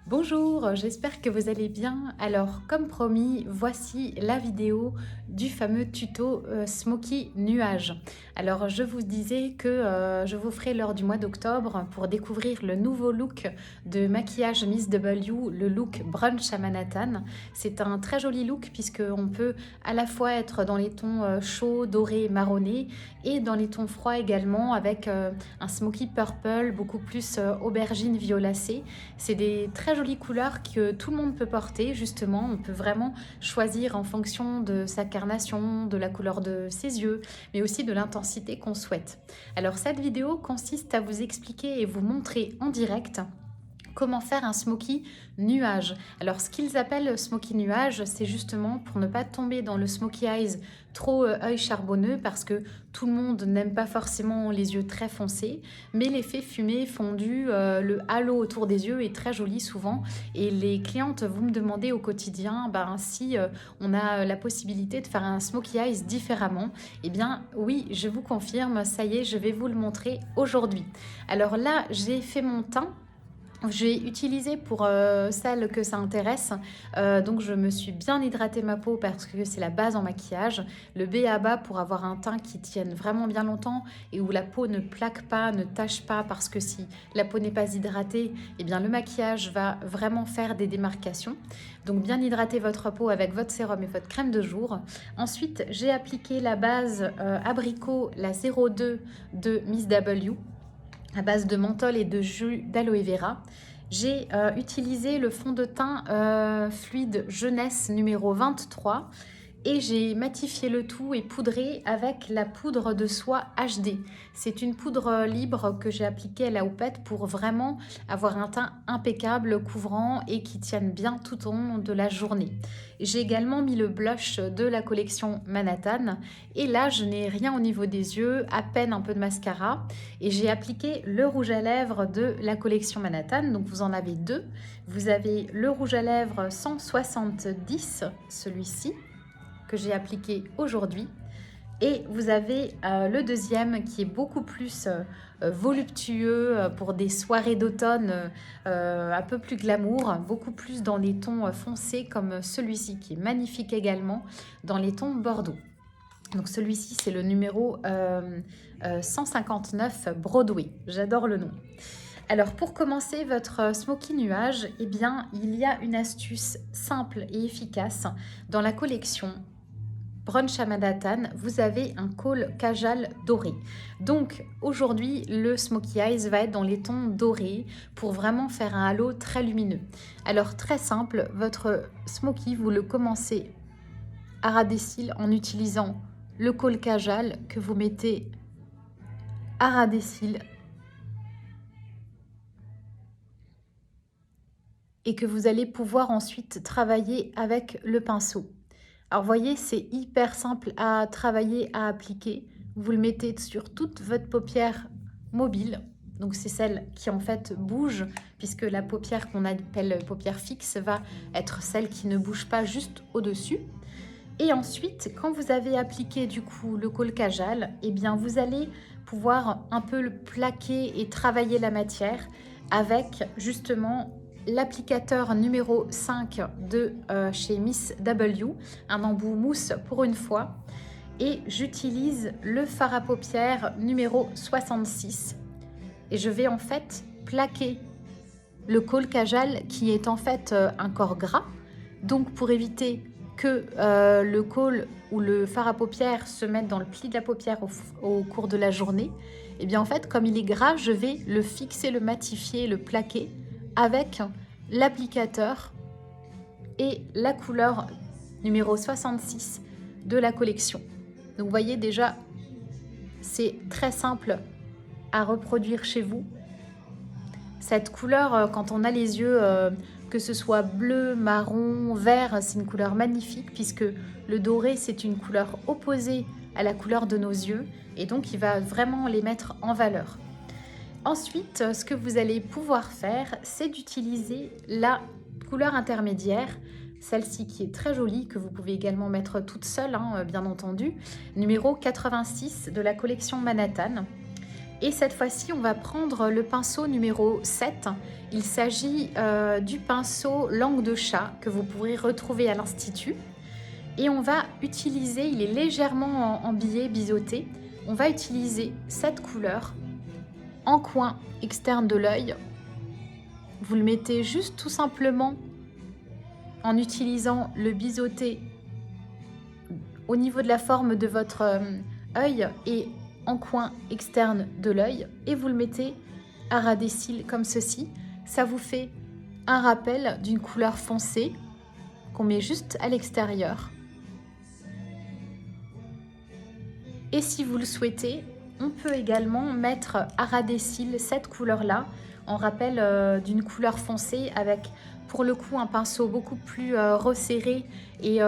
Bonjour, j'espère que vous allez bien. Alors, comme promis, voici la vidéo du fameux tuto Smoky Nuage. Alors, je vous disais que je vous ferai lors du mois d'octobre pour découvrir le nouveau look de maquillage Miss W, le look brunch à Manhattan. C'est un très joli look puisqu'on peut à la fois être dans les tons chauds, dorés, marronnés et dans les tons froids également avec un smoky purple beaucoup plus aubergine violacée. C'est des très jolies couleurs que tout le monde peut porter, justement. On peut vraiment choisir en fonction de sa carnation, de la couleur de ses yeux, mais aussi de l'intensité qu'on souhaite. Alors cette vidéo consiste à vous expliquer et vous montrer en direct comment faire un smoky nuage. Alors ce qu'ils appellent smoky nuage, c'est justement pour ne pas tomber dans le smoky eyes trop œil charbonneux parce que tout le monde n'aime pas forcément les yeux très foncés, mais l'effet fumé fondu, le halo autour des yeux est très joli souvent et les clientes vous me demandez au quotidien si on a la possibilité de faire un smoky eyes différemment. Eh bien oui, je vous confirme, ça y est, je vais vous le montrer aujourd'hui. Alors là, j'ai fait mon teint. J'ai utilisé pour celles que ça intéresse, donc je me suis bien hydraté ma peau parce que c'est la base en maquillage. Le B.A.B.A. pour avoir un teint qui tienne vraiment bien longtemps et où la peau ne plaque pas, ne tache pas, parce que si la peau n'est pas hydratée, eh bien le maquillage va vraiment faire des démarcations. Donc bien hydrater votre peau avec votre sérum et votre crème de jour. Ensuite, j'ai appliqué la base abricot, la 02 de Miss W, à base de menthol et de jus d'aloe vera. J'ai utilisé le fond de teint fluide jeunesse numéro 23 et j'ai matifié le tout et poudré avec la poudre de soie HD. C'est une poudre libre que j'ai appliquée à la houppette pour vraiment avoir un teint impeccable, couvrant et qui tienne bien tout au long de la journée. J'ai également mis le blush de la collection Manhattan et là je n'ai rien au niveau des yeux, à peine un peu de mascara, et j'ai appliqué le rouge à lèvres de la collection Manhattan. Donc vous en avez deux. Vous avez le rouge à lèvres 170, celui-ci que j'ai appliqué aujourd'hui, et vous avez le deuxième qui est beaucoup plus voluptueux pour des soirées d'automne un peu plus glamour, beaucoup plus dans les tons foncés comme celui-ci qui est magnifique également dans les tons bordeaux. Donc celui-ci c'est le numéro 159 Broadway, j'adore le nom. Alors pour commencer votre smoky nuage, eh bien il y a une astuce simple et efficace dans la collection Brunch à Manhattan. Vous avez un col Kajal doré. Donc aujourd'hui le smoky eyes va être dans les tons dorés pour vraiment faire un halo très lumineux. Alors très simple, votre smoky vous le commencez à ras des cils en utilisant le col Kajal que vous mettez à ras des cils et que vous allez pouvoir ensuite travailler avec le pinceau. Alors voyez, c'est hyper simple à travailler, à appliquer. Vous le mettez sur toute votre paupière mobile. Donc c'est celle qui en fait bouge, puisque la paupière qu'on appelle paupière fixe va être celle qui ne bouge pas juste au-dessus. Et ensuite, quand vous avez appliqué du coup le col Kajal, eh bien vous allez pouvoir un peu le plaquer et travailler la matière avec justement l'applicateur numéro 5 de chez Miss W, un embout mousse pour une fois. Et j'utilise le fard à paupières numéro 66. Et je vais en fait plaquer le col Kajal qui est en fait un corps gras. Donc pour éviter que le col ou le fard à paupières se mette dans le pli de la paupière au cours de la journée, et bien en fait comme il est gras, je vais le fixer, le matifier, le plaquer avec l'applicateur et la couleur numéro 66 de la collection. Donc vous voyez déjà, c'est très simple à reproduire chez vous. Cette couleur, quand on a les yeux, que ce soit bleu, marron, vert, c'est une couleur magnifique puisque le doré, c'est une couleur opposée à la couleur de nos yeux et donc il va vraiment les mettre en valeur. Ensuite, ce que vous allez pouvoir faire, c'est d'utiliser la couleur intermédiaire, celle-ci qui est très jolie, que vous pouvez également mettre toute seule, bien entendu, numéro 86 de la collection Manhattan. Et cette fois-ci, on va prendre le pinceau numéro 7. Il s'agit du pinceau langue de chat que vous pourrez retrouver à l'Institut. Et on va utiliser, il est légèrement en biais, biseauté, on va utiliser cette couleur en coin externe de l'œil. Vous le mettez juste tout simplement en utilisant le biseauté au niveau de la forme de votre œil et en coin externe de l'œil, et vous le mettez à ras des cils comme ceci. Ça vous fait un rappel d'une couleur foncée qu'on met juste à l'extérieur. Et si vous le souhaitez, on peut également mettre à ras des cils cette couleur-là, en rappel d'une couleur foncée, avec pour le coup un pinceau beaucoup plus resserré et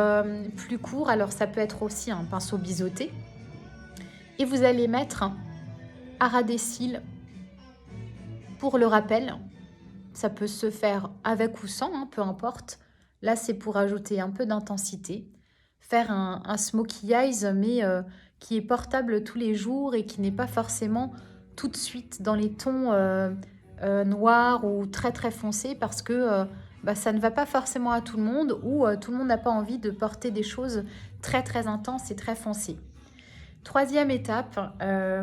plus court. Alors ça peut être aussi un pinceau biseauté. Et vous allez mettre à ras des cils pour le rappel. Ça peut se faire avec ou sans, peu importe. Là, c'est pour ajouter un peu d'intensité. Faire un smokey eyes, mais qui est portable tous les jours et qui n'est pas forcément tout de suite dans les tons noirs ou très très foncés, parce que ça ne va pas forcément à tout le monde, ou tout le monde n'a pas envie de porter des choses très très intenses et très foncées. Troisième étape,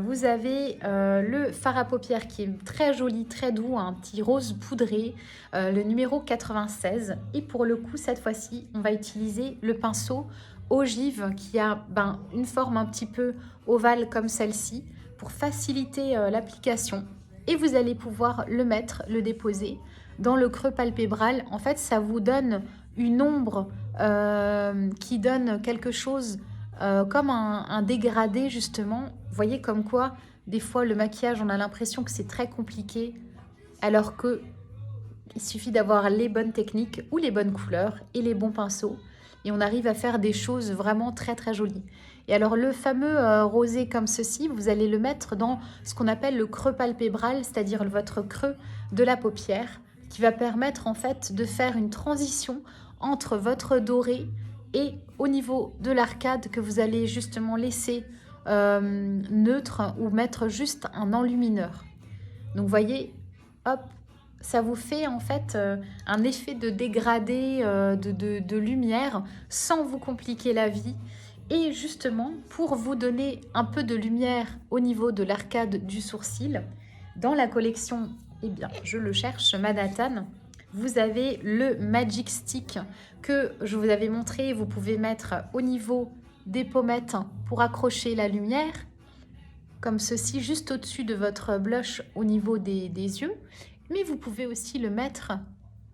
vous avez le fard à paupières qui est très joli, très doux, un petit rose poudré, le numéro 96. Et pour le coup, cette fois-ci, on va utiliser le pinceau ogive qui a une forme un petit peu ovale comme celle-ci pour faciliter l'application. Et vous allez pouvoir le mettre, le déposer dans le creux palpébral. En fait, ça vous donne une ombre qui donne quelque chose comme un dégradé justement. Vous voyez comme quoi des fois le maquillage, on a l'impression que c'est très compliqué, alors que il suffit d'avoir les bonnes techniques ou les bonnes couleurs et les bons pinceaux, et on arrive à faire des choses vraiment très très jolies. Et alors le fameux rosé comme ceci, vous allez le mettre dans ce qu'on appelle le creux palpébral, c'est-à-dire votre creux de la paupière, qui va permettre en fait de faire une transition entre votre doré et au niveau de l'arcade que vous allez justement laisser neutre, ou mettre juste un enlumineur. Donc vous voyez, hop, ça vous fait en fait un effet de dégradé de lumière sans vous compliquer la vie. Et justement, pour vous donner un peu de lumière au niveau de l'arcade du sourcil, dans la collection, eh bien, je le cherche, Manhattan, vous avez le Magic Stick que je vous avais montré. Vous pouvez mettre au niveau des pommettes pour accrocher la lumière, comme ceci, juste au-dessus de votre blush au niveau des yeux. Mais vous pouvez aussi le mettre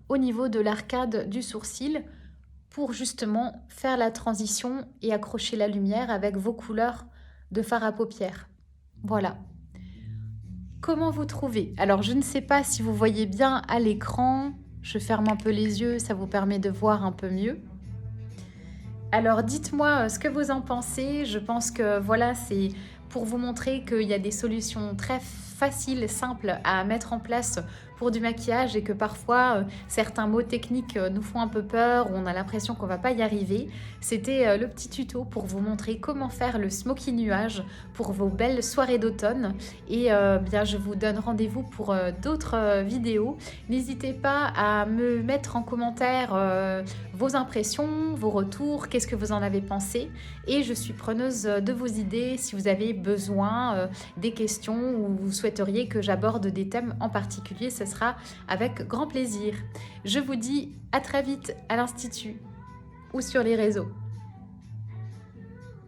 au niveau de l'arcade du sourcil pour justement faire la transition et accrocher la lumière avec vos couleurs de fard à paupières. Voilà. Comment vous trouvez? Alors, je ne sais pas si vous voyez bien à l'écran. Je ferme un peu les yeux, ça vous permet de voir un peu mieux. Alors, dites-moi ce que vous en pensez. Je pense que voilà, c'est pour vous montrer qu'il y a des solutions très faciles, simples à mettre en place pour du maquillage, et que parfois certains mots techniques nous font un peu peur, ou on a l'impression qu'on ne va pas y arriver. C'était le petit tuto pour vous montrer comment faire le smoky nuage pour vos belles soirées d'automne. Et bien, je vous donne rendez-vous pour d'autres vidéos. N'hésitez pas à me mettre en commentaire vos impressions, vos retours, qu'est-ce que vous en avez pensé. Et je suis preneuse de vos idées si vous avez besoin des questions, ou vous souhaiteriez que j'aborde des thèmes en particulier. Ce sera avec grand plaisir. Je vous dis à très vite à l'Institut ou sur les réseaux.